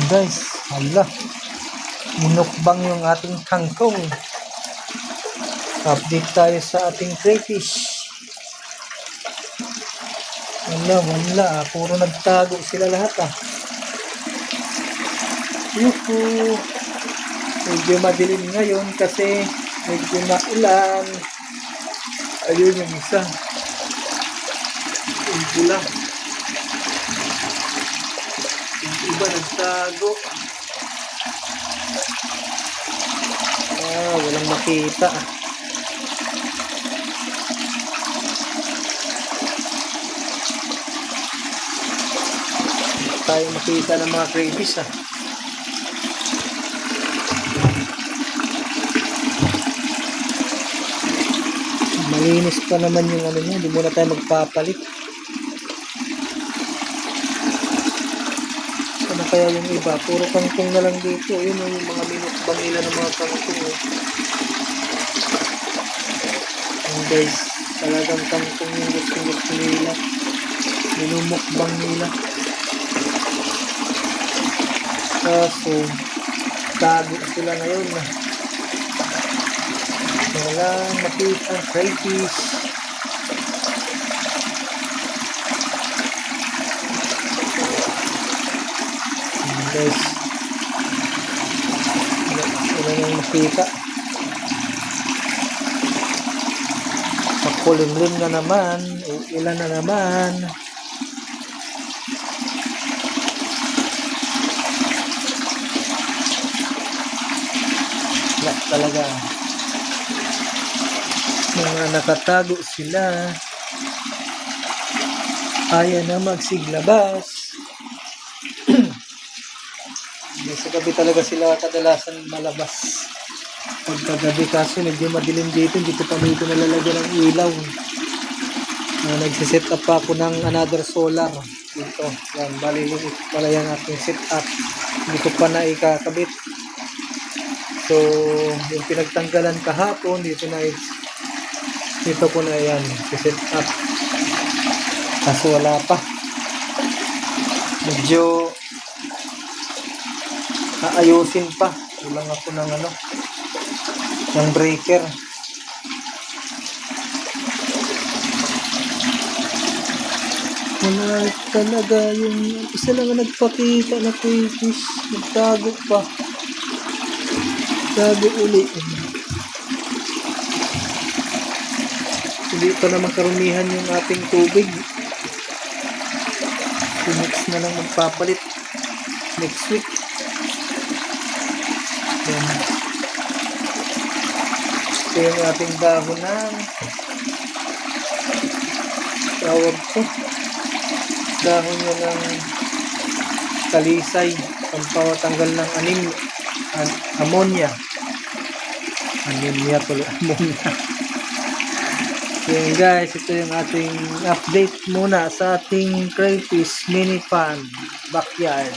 Guys, hala, minukbang yung ating kangkong. Update tayo sa ating crayfish. Wala, puro nagtago sila lahat Yuhu. Medyo madilim ngayon kasi medyo maulan. Ayun yung isa. Medyo lang. Yung iba nagtago. Walang makita tayo makita ng mga crayfish Malinis pa naman yung ano niya, hindi muna tayo magpapalit. Ano kaya yung iba? Puro kangkong na lang dito. Yun yung mga minukbang nila ng mga kangkong guys, talagang kangkong yung gusto nila. Minumukbang nila. Kaso tago sila ngayon wala makita ang crayfish. Guys, wala nang makita. Makulimlim na naman, ulan na naman. Wala talaga. Mga nakatago sila. Ayaw na magsiglabas. Sa gabi talaga sila kadalasan malabas. Pagkagabi kaso medyo madilim dito, hindi ko pa dito nalalagyan ng ilaw. Nagsiset up pa ako ng another solar dito. Yan, balilig pala yung ating set up. Hindi ko pa na ikakabit. So, yung pinagtanggalan kahapon, dito ko na yan, set up. Kaso wala pa. Medyo aayusin pa. Kulang ako ng breaker. Wala talaga yung isa lang ang nagpakita na crayfish. Nagtago pa. Tago uli. Hindi pa naman karumihan yung ating tubig. Next na lang magpapalit next week. Ito yung ating dahon ng tawag ko. Dahon nyo ng talisay. Pampatanggal ng ammonia. Ammonia tuloy. Ammonia. Yan guys, ito yung ating update muna sa ating crayfish mini pond backyard.